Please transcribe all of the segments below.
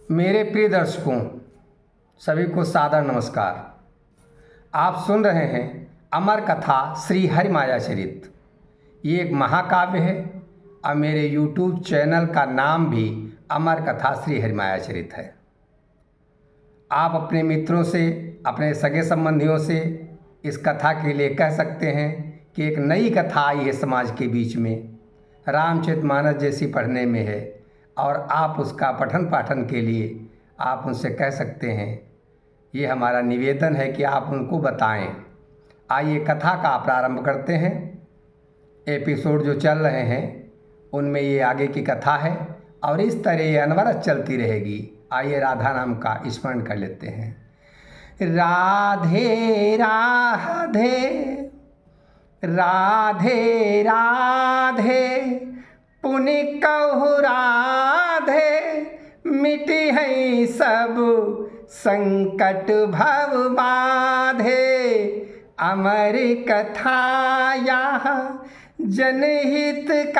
मेरे प्रिय दर्शकों, सभी को सादर नमस्कार। आप सुन रहे हैं अमर कथा श्री हरि माया चरित। ये एक महाकाव्य है और मेरे YouTube चैनल का नाम भी अमर कथा श्री हरि माया चरित है। आप अपने मित्रों से, अपने सगे संबंधियों से इस कथा के लिए कह सकते हैं कि एक नई कथा आई है समाज के बीच में, रामचरितमानस जैसी पढ़ने में है, और आप उसका पठन पाठन के लिए आप उनसे कह सकते हैं। ये हमारा निवेदन है कि आप उनको बताएं। आइए कथा का प्रारंभ करते हैं। एपिसोड जो चल रहे हैं उनमें ये आगे की कथा है और इस तरह ये अनवरत चलती रहेगी। आइए राधा नाम का स्मरण कर लेते हैं। राधे राधे राधे राधे पुनि कहु राधे, मिटी है सब संकट भव बाधे। अमर कथा यह जनहितकारी,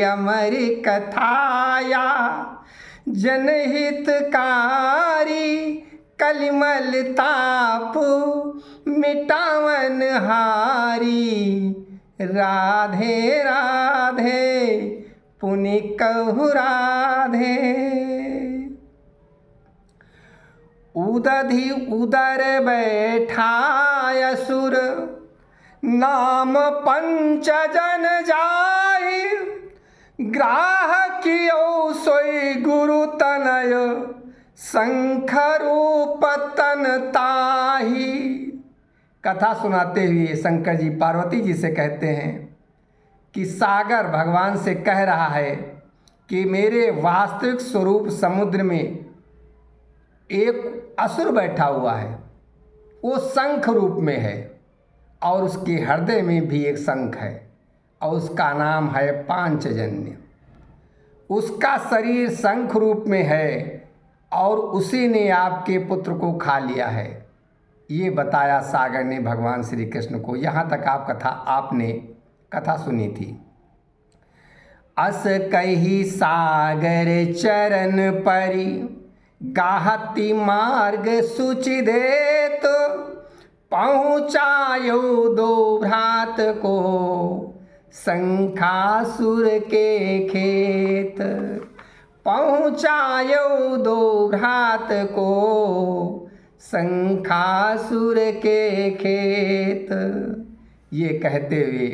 अमर कथा यह जनहितकारी। कलिमल ताप मिटावन हारी, राधे राधे पुनि कहु राधे। उदधि उदर बैठाय असुर, नाम पंच जन जाहि। ग्राह कियो सोई गुरु तनय, शंख रूप तन ताहि। कथा सुनाते हुए शंकर जी पार्वती जी से कहते हैं कि सागर भगवान से कह रहा है कि मेरे वास्तविक स्वरूप समुद्र में एक असुर बैठा हुआ है। वो शंख रूप में है और उसके हृदय में भी एक शंख है और उसका नाम है पांचजन्य। उसका शरीर शंख रूप में है और उसी ने आपके पुत्र को खा लिया है। ये बताया सागर ने भगवान श्री कृष्ण को। यहाँ तक आपने कथा सुनी थी। अस कही सागर चरण परि, गाहती मार्ग सूचि देत। पहुँचायो दो भ्रात को, शंखासुर के खेत। पहुँचायो दो भ्रात को, शंखासुर के खेत। ये कहते हुए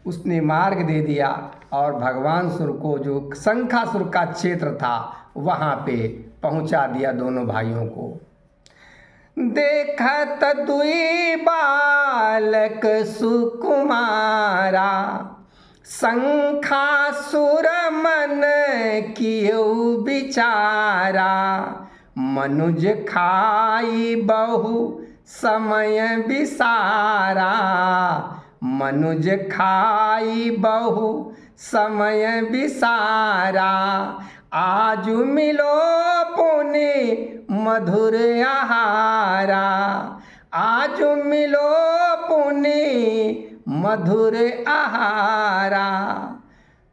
उसने मार्ग दे दिया और भगवान सुर को, जो शंखासुर का क्षेत्र था, वहाँ पे पहुँचा दिया दोनों भाइयों को। देखत दुई बालक सुकुमारा, शंखासुर मन कियो बिचारा। मनुज खाई बहु समय बिसारा, मनुज खाई बहु समय बिसारा। आज मिलो पुनि मधुर आहारा, आज मिलो पुनि मधुर आहारा।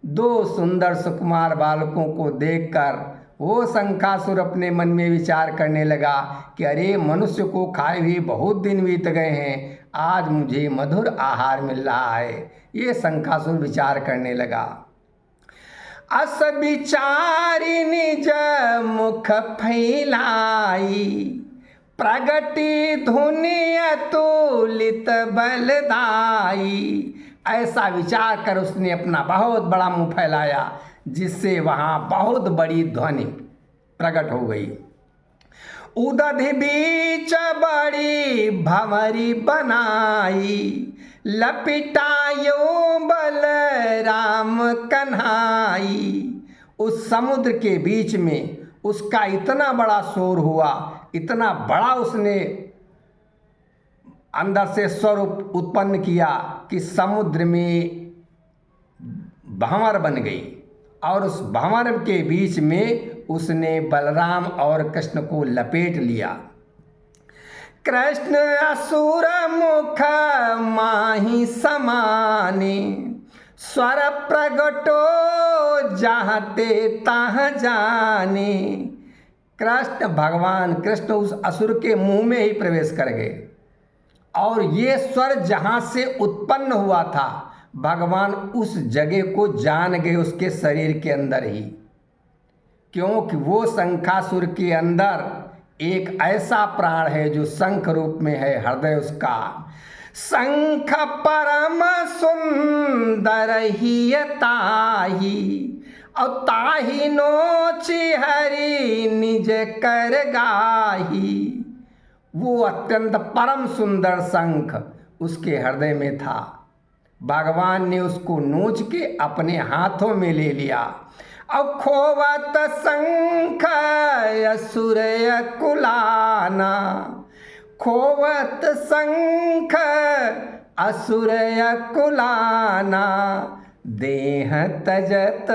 दो सुंदर सुकुमार बालकों को देखकर वो शंखासुर अपने मन में विचार करने लगा कि अरे, मनुष्य को खाए हुए बहुत दिन बीत गए हैं, आज मुझे मधुर आहार मिल रहा है। ये शंखासुर विचार करने लगा। अस विचारी निज मुख फैलाई, प्रगति धुनि अतुलित बलदाई। ऐसा विचार कर उसने अपना बहुत बड़ा मुंह फैलाया, जिससे वहाँ बहुत बड़ी ध्वनि प्रकट हो गई। उदधि बीच बड़ी भंवरी बनाई, लपिटायो बलराम कन्हाई। उस समुद्र के बीच में उसका इतना बड़ा शोर हुआ, इतना बड़ा उसने अंदर से स्वर उत्पन्न किया कि समुद्र में भंवर बन गई और उस भंवर के बीच में उसने बलराम और कृष्ण को लपेट लिया। कृष्ण असुर मुख माहि समाने, स्वर प्रगटो जहाँ ते तहाँ जाने। कृष्ण भगवान कृष्ण उस असुर के मुंह में ही प्रवेश कर गए और ये स्वर जहाँ से उत्पन्न हुआ था भगवान उस जगह को जान गए उसके शरीर के अंदर ही, क्योंकि वो शंखासुर के अंदर एक ऐसा प्राण है जो शंख रूप में है, हृदय उसका। शंख परम सुंदर ही ताही और ताही नोचि हरि निज कर गाही। वो अत्यंत परम सुंदर शंख उसके हृदय में था। भगवान ने उसको नोच के अपने हाथों में ले लिया। अब खोवत शंख असुर कुलाना, खोवत शंख असुर कुलाना। देह तजत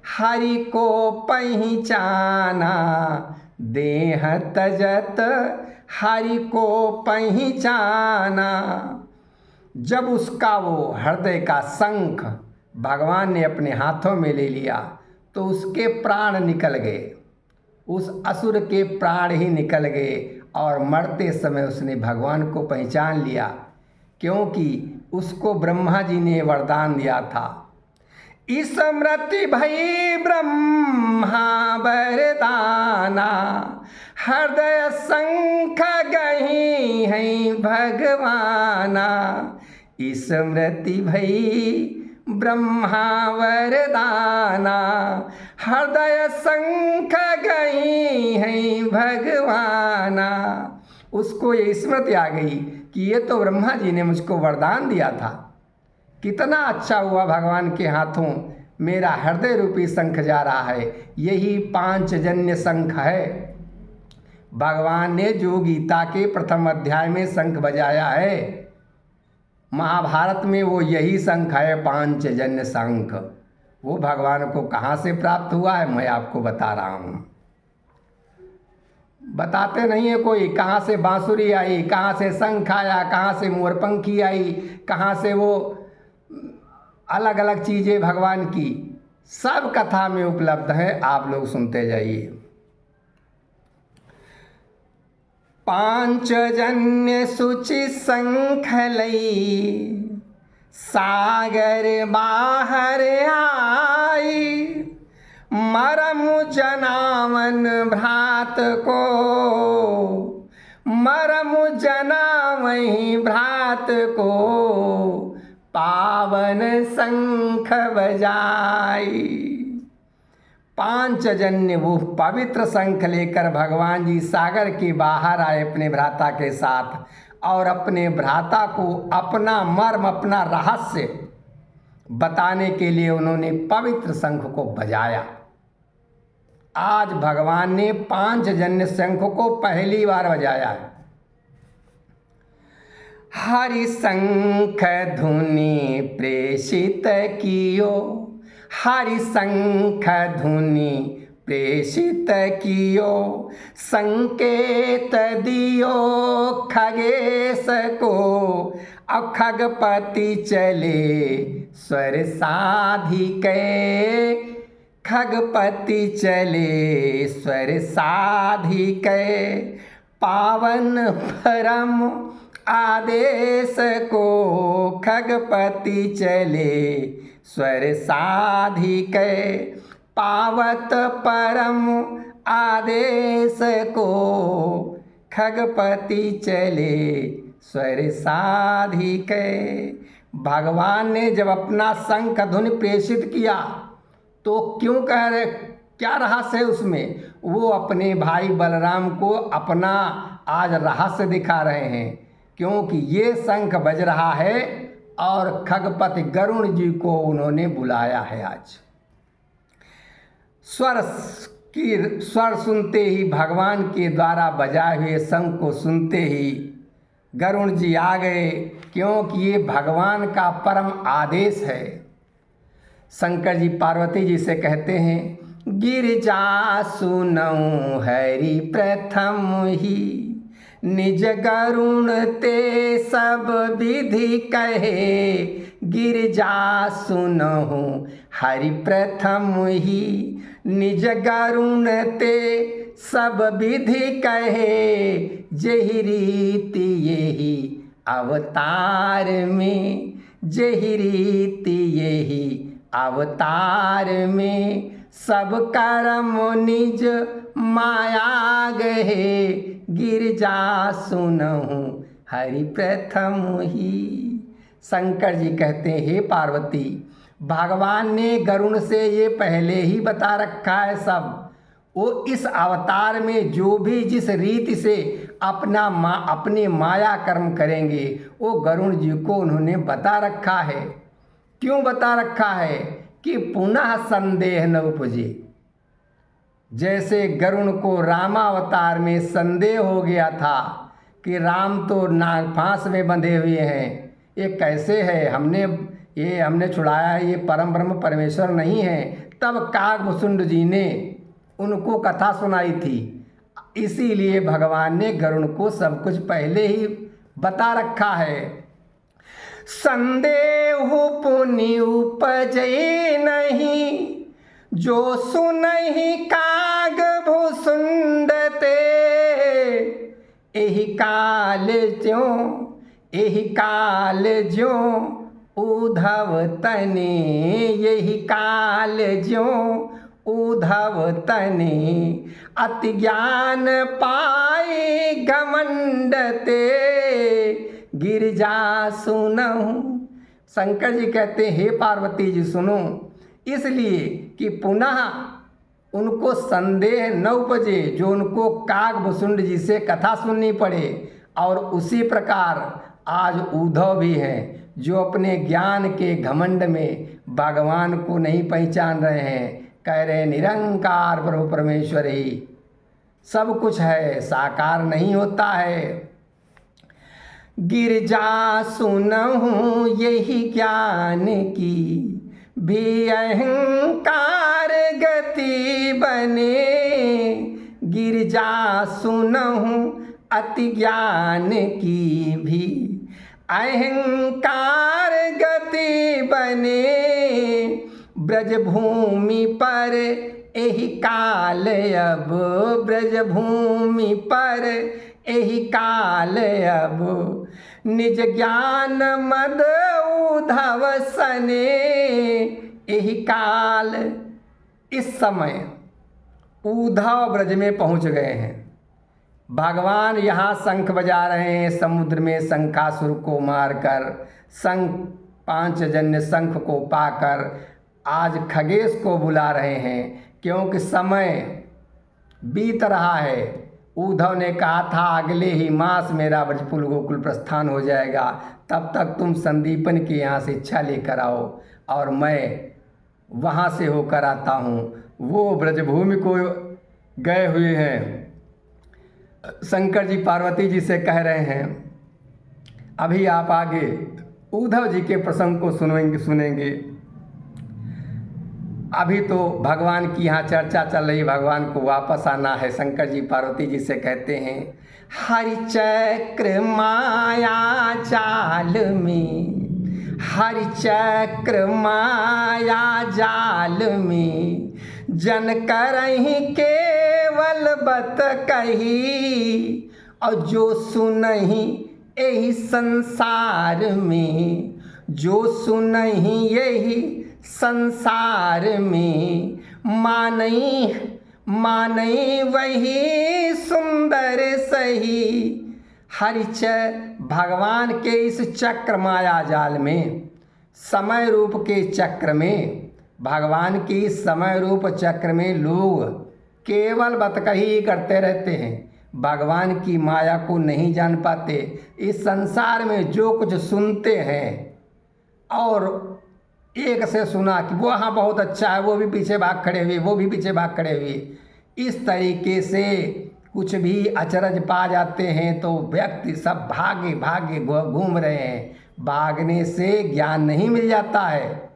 हरि को पहचाना, देह तजत हरि को पहचाना। जब उसका वो हृदय का शंख भगवान ने अपने हाथों में ले लिया तो उसके प्राण निकल गए, उस असुर के प्राण ही निकल गए और मरते समय उसने भगवान को पहचान लिया, क्योंकि उसको ब्रह्मा जी ने वरदान दिया था। स्मृति भई ब्रह्मा वरदाना, हृदय शंख गही है भगवाना। स्मृति भई ब्रह्मा वरदाना, हृदय शंख गई है भगवाना। उसको ये स्मृति आ गई कि ये तो ब्रह्मा जी ने मुझको वरदान दिया था। कितना अच्छा हुआ भगवान के हाथों मेरा हृदय रूपी शंख जा रहा है। यही पांचजन्य शंख है। भगवान ने जो गीता के प्रथम अध्याय में शंख बजाया है, महाभारत में वो यही शंख है, पांचजन्य शंख। वो भगवान को कहाँ से प्राप्त हुआ है मैं आपको बता रहा हूँ। बताते नहीं है कोई कहाँ से बांसुरी आई, कहाँ से शंख आया, कहाँ से मोरपंखी आई, कहाँ से वो अलग अलग चीज़ें भगवान की, सब कथा में उपलब्ध है। आप लोग सुनते जाइए। पांचजन्य सुचि शंख लई, सागर बाहर आई। मरम जनावन भ्रात को, मरम जनावहि भ्रात को। पावन शंख बजाई। पांचजन्य वो पवित्र शंख लेकर भगवान जी सागर के बाहर आए अपने भ्राता के साथ, और अपने भ्राता को अपना मर्म, अपना रहस्य बताने के लिए उन्होंने पवित्र शंख को बजाया। आज भगवान ने पांचजन्य शंख को पहली बार बजाया है। हरि शंख धुनि प्रेषित कियो, हरि शंख धुनि प्रेषित कियो। संकेत दियो खगेश को, अब खगपति चले स्वर साधिके। खगपति चले स्वर साधिके। पावन परम आदेश को, खगपति चले स्वर साधिके। पावत परम आदेश को, खगपति चले स्वर साधिके। भगवान ने जब अपना शंख धुनि प्रेषित किया तो क्यों कह रहे, क्या रहस्य है उसमें? वो अपने भाई बलराम को अपना आज रहस्य दिखा रहे हैं, क्योंकि ये शंख बज रहा है और खगपति गरुण जी को उन्होंने बुलाया है। आज स्वर सुनते ही, भगवान के द्वारा बजाए हुए शंख को सुनते ही गरुण जी आ गए, क्योंकि ये भगवान का परम आदेश है। शंकर जी पार्वती जी से कहते हैं, गिरिजा सुनऊं हरि प्रथम ही, निज गरुण ते सब विधि कहे। गिरजा सुनहु हरि प्रथम ही, निज गरुण ते सब विधि कहे, जेहि रीति यही अवतार में, जेहि रीति यही अवतार में, सब कर्म निज माया गहे, गिरजा सुनहु हरि प्रथम ही। शंकर जी कहते हैं, हे पार्वती, भगवान ने गरुण से ये पहले ही बता रखा है सब। वो इस अवतार में जो भी जिस रीति से अपने माया कर्म करेंगे, वो गरुण जी को उन्होंने बता रखा है। क्यों बता रखा है? कि पुनः संदेह न उपजे। जैसे गरुण को रामावतार में संदेह हो गया था कि राम तो नागफांस में बंधे हुए हैं, ये कैसे है, हमने छुड़ाया है, ये परम ब्रह्म परमेश्वर नहीं है। तब काकभुसुंड जी ने उनको कथा सुनाई थी। इसीलिए भगवान ने गरुण को सब कुछ पहले ही बता रखा है। संदेह पुनि उपजे नहीं, जो सुनहि काकभुसुंड ते, एहि काल ज्यों उद्धव तने, यही काल ज्यों उद्धव तने, अति ज्ञान पाए घमंड ते, गिरजा सुनहु। शंकर जी कहते हैं, हे पार्वती जी सुनो, इसलिए कि पुनः उनको संदेह न उपजे, जो उनको काकभुसुंड जी से कथा सुननी पड़े। और उसी प्रकार आज उद्धव भी हैं, जो अपने ज्ञान के घमंड में भगवान को नहीं पहचान रहे हैं, कह रहे निरंकार प्रभु परमेश्वर ही सब कुछ है, साकार नहीं होता है। गिरजा सुनहु यही ज्ञान की, भी अहंकार गति बने, गिरजा सुनहु अति ज्ञान की भी अहंकार गति बने, ब्रजभूमि पर एहि काल अब, ब्रजभूमि पर एहि काल अब, निज ज्ञान मद उद्धव सने, एहि काल इस समय उद्धव ब्रज में पहुंच गए हैं। भगवान यहाँ शंख बजा रहे हैं, समुद्र में शंखासुर को मारकर, पांचजन्य शंख को पाकर आज खगेश को बुला रहे हैं, क्योंकि समय बीत रहा है। उद्धव ने कहा था अगले ही मास मेरा ब्रजपुल गोकुल प्रस्थान हो जाएगा, तब तक तुम संदीपन के यहाँ से इच्छा लेकर आओ और मैं वहाँ से होकर आता हूँ। वो ब्रजभूमि को गए हुए हैं। शंकर जी पार्वती जी से कह रहे हैं, अभी आप आगे उद्धव जी के प्रसंग को सुनेंगे। अभी तो भगवान की यहाँ चर्चा चल रही, भगवान को वापस आना है। शंकर जी पार्वती जी से कहते हैं, हरि चक्र माया जाल में, हरि चक्र माया जाल में, जन करहि केवल बत कही, और जो सुनहि एहि संसार में, जो सुनहि यही संसार में, मानई वही सुंदर सही। भगवान के इस चक्र माया जाल में, समय रूप के चक्र में, भगवान की समय रूप चक्र में लोग केवल बतकही करते रहते हैं, भगवान की माया को नहीं जान पाते। इस संसार में जो कुछ सुनते हैं और एक से सुना कि वो हाँ बहुत अच्छा है, वो भी पीछे भाग खड़े हुए, वो भी पीछे भाग खड़े हुए, इस तरीके से कुछ भी अचरज पा जाते हैं तो व्यक्ति सब भागे भागे घूम रहे हैं। भागने से ज्ञान नहीं मिल जाता है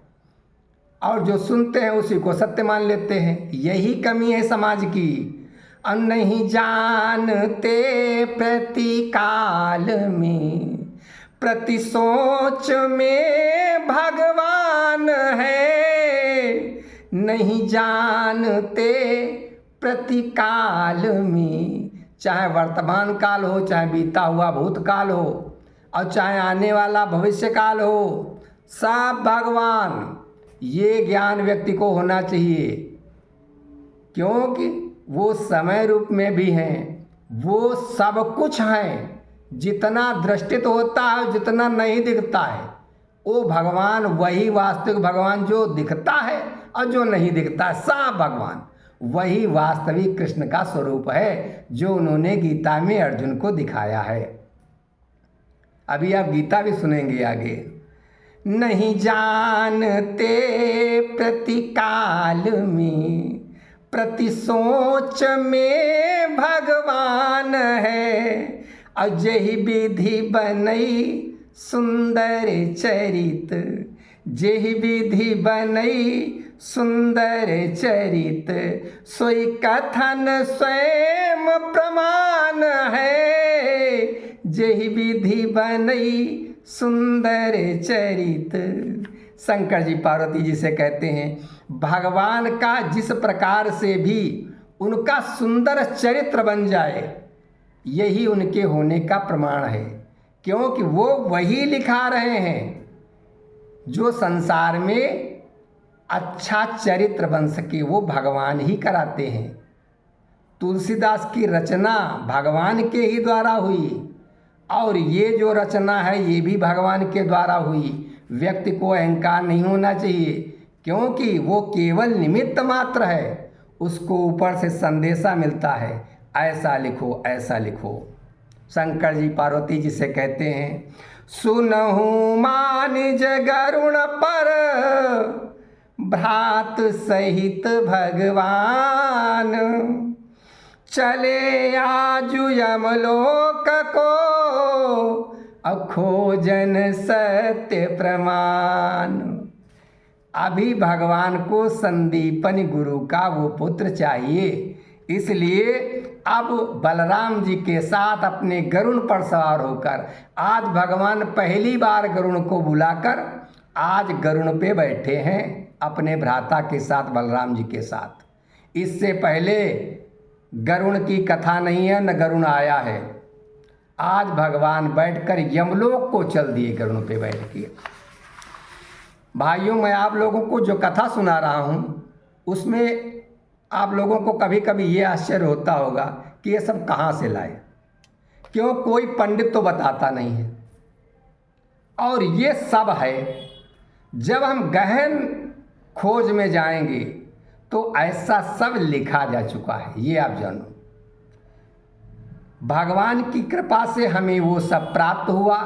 और जो सुनते हैं उसी को सत्य मान लेते हैं। यही कमी है समाज की। नहीं जानते प्रतिकाल में, प्रति सोच में भगवान है, नहीं जानते प्रति काल में। चाहे वर्तमान काल हो, चाहे बीता हुआ भूतकाल हो, और चाहे आने वाला भविष्य काल हो, सब भगवान, ये ज्ञान व्यक्ति को होना चाहिए। क्योंकि वो समय रूप में भी हैं, वो सब कुछ हैं। जितना दृष्टित होता है, जितना नहीं दिखता है, वो भगवान वही वास्तविक भगवान जो दिखता है और जो नहीं दिखता है, सब भगवान वही वास्तविक कृष्ण का स्वरूप है, जो उन्होंने गीता में अर्जुन को दिखाया है। अभी आप गीता भी सुनेंगे आगे। नहीं जानते प्रति काल में, प्रति सोच में भगवान है, अजहि विधि बनई सुंदर चरित, जेहि विधि बनई सुंदर चरित, सोई कथन स्वयं प्रमाण है, जेहि विधि बनई सुंदर चरित। शंकर जी पार्वती जी से कहते हैं, भगवान का जिस प्रकार से भी उनका सुंदर चरित्र बन जाए, यही उनके होने का प्रमाण है। क्योंकि वो वही लिखा रहे हैं जो संसार में अच्छा चरित्र बन सके, वो भगवान ही कराते हैं। तुलसीदास की रचना भगवान के ही द्वारा हुई, और ये जो रचना है ये भी भगवान के द्वारा हुई। व्यक्ति को अहंकार नहीं होना चाहिए, क्योंकि वो केवल निमित्त मात्र है, उसको ऊपर से संदेशा मिलता है, ऐसा लिखो ऐसा लिखो। शंकर जी पार्वती जी से कहते हैं, सुनहु मानिज गरुण पर भ्रात सहित भगवान, चले आजु यमलोक को अखोजन सत्य प्रमाण। अभी भगवान को संदीपन गुरु का वो पुत्र चाहिए, इसलिए अब बलराम जी के साथ अपने गरुण पर सवार होकर आज भगवान पहली बार गरुण को बुलाकर आज गरुण पे बैठे हैं अपने भ्राता के साथ, बलराम जी के साथ। इससे पहले गरुण की कथा नहीं है, न गरुण आया है। आज भगवान बैठकर यमलोक को चल दिए गरुण पे बैठ के। भाइयों, मैं आप लोगों को जो कथा सुना रहा हूँ उसमें आप लोगों को कभी कभी ये आश्चर्य होता होगा कि ये सब कहाँ से लाए, क्यों कोई पंडित तो बताता नहीं है। और ये सब है, जब हम गहन खोज में जाएंगे तो ऐसा सब लिखा जा चुका है, ये आप जानो। भगवान की कृपा से हमें वो सब प्राप्त हुआ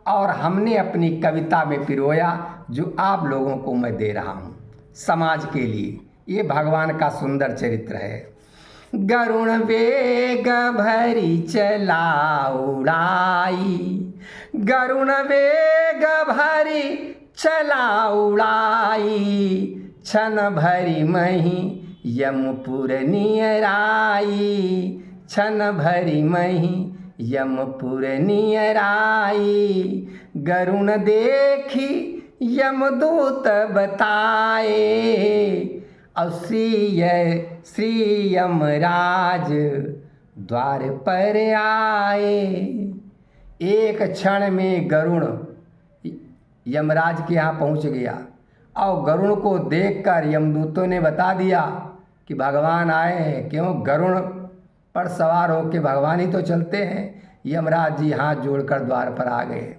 और हमने अपनी कविता में पिरोया, जो आप लोगों को मैं दे रहा हूँ समाज के लिए। ये भगवान का सुंदर चरित्र है। गरुण वेग भरी चला उड़ाई, गरुण वेग भरी चला उड़ाई, क्षण भरी मही यमपुर नियराई, क्षण भरी मही यमपुर नियराई। गरुण देखी यमदूत बताए, और श्री यमराज द्वार पर आए। एक क्षण में गरुण यमराज के यहाँ पहुँच गया, और गरुण को देखकर यमदूतों ने बता दिया कि भगवान आए हैं। क्यों, गरुण पर सवार होकर भगवान ही तो चलते हैं। यमराज जी हाथ जोड़कर द्वार पर आ गए।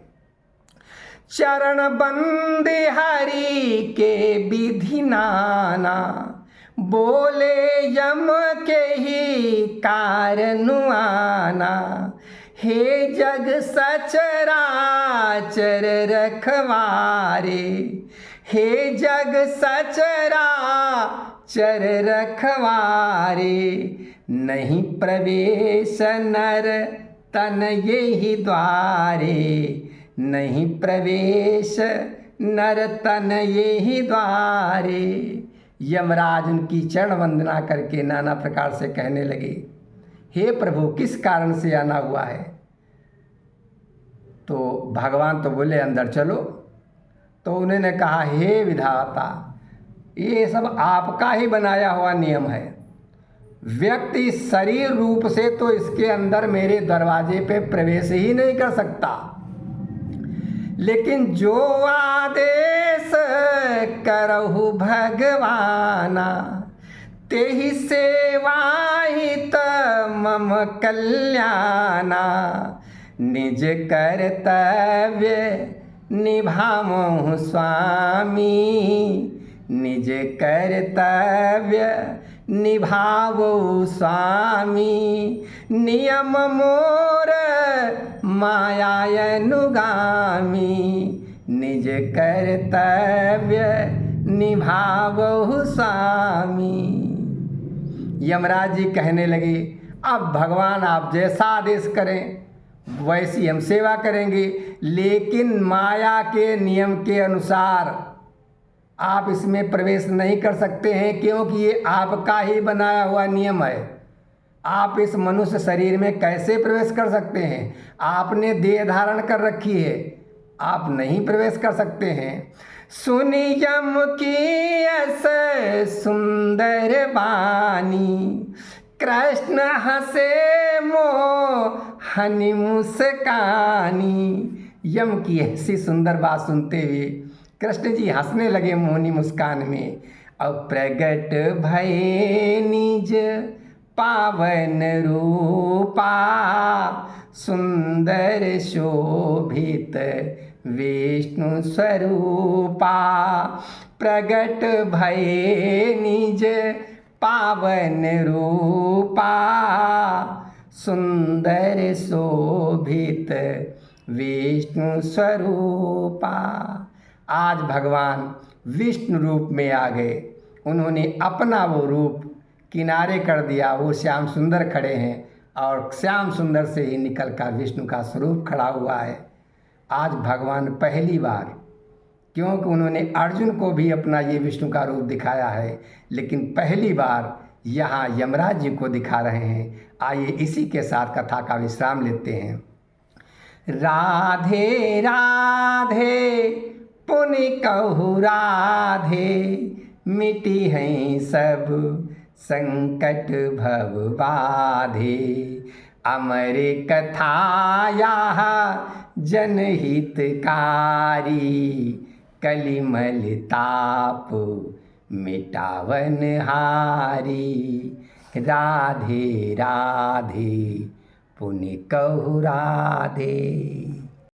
चरण बंदे हरि के विधि नाना, बोले यम के ही कारण आना। हे जग सचराचर रखवारे, हे जग सचराचर रखवारे। नहीं प्रवेश नर तन यही द्वारे, नहीं प्रवेश नर तन यही द्वारे। यमराज उनकी चरण वंदना करके नाना प्रकार से कहने लगे, हे प्रभु, किस कारण से आना हुआ है? तो भगवान तो बोले अंदर चलो। तो उन्होंने कहा हे विधाता, ये सब आपका ही बनाया हुआ नियम है। व्यक्ति शरीर रूप से तो इसके अंदर मेरे दरवाजे पे प्रवेश ही नहीं कर सकता, लेकिन जो आदेश करहु भगवाना, तेहि सेवाहित मम कल्याणा। निज कर्तव्य निभामहु स्वामी, निज कर्तव्य निभावो स्वामी। नियम मोर मायानुगामी, निज कर्तव्य निभावो स्वामी। यमराज जी कहने लगे अब भगवान आप जैसा आदेश करें वैसी हम सेवा करेंगे, लेकिन माया के नियम के अनुसार आप इसमें प्रवेश नहीं कर सकते हैं, क्योंकि ये आपका ही बनाया हुआ नियम है। आप इस मनुष्य शरीर में कैसे प्रवेश कर सकते हैं? आपने देह धारण कर रखी है, आप नहीं प्रवेश कर सकते हैं। सुनि यम की ऐसे सुंदर वाणी, कृष्ण हंसे मोहनी मुस्कानी। यम की ऐसी सुंदर बात सुनते हुए कृष्ण जी हंसने लगे मोहनी मुस्कान में। अब प्रगट भये निज पावन रूपा, सुंदर शोभित विष्णु स्वरूपा। प्रगट भये निज पावन रूपा, सुंदर शोभित विष्णु स्वरूपा। आज भगवान विष्णु रूप में आ गए। उन्होंने अपना वो रूप किनारे कर दिया। वो श्याम सुंदर खड़े हैं और श्याम सुंदर से ही निकल कर विष्णु का स्वरूप खड़ा हुआ है। आज भगवान पहली बार, क्योंकि उन्होंने अर्जुन को भी अपना ये विष्णु का रूप दिखाया है, लेकिन पहली बार यहाँ यमराज जी को दिखा रहे हैं। आइए इसी के साथ कथा का विश्राम लेते हैं। राधे राधे पुनि कहु राधे, मिटी हैं सब संकट भव बाधे। अमर कथा यह जनहितकारी, कलिमल ताप मिटावन हारी। राधे राधे पुनि कहु राधे।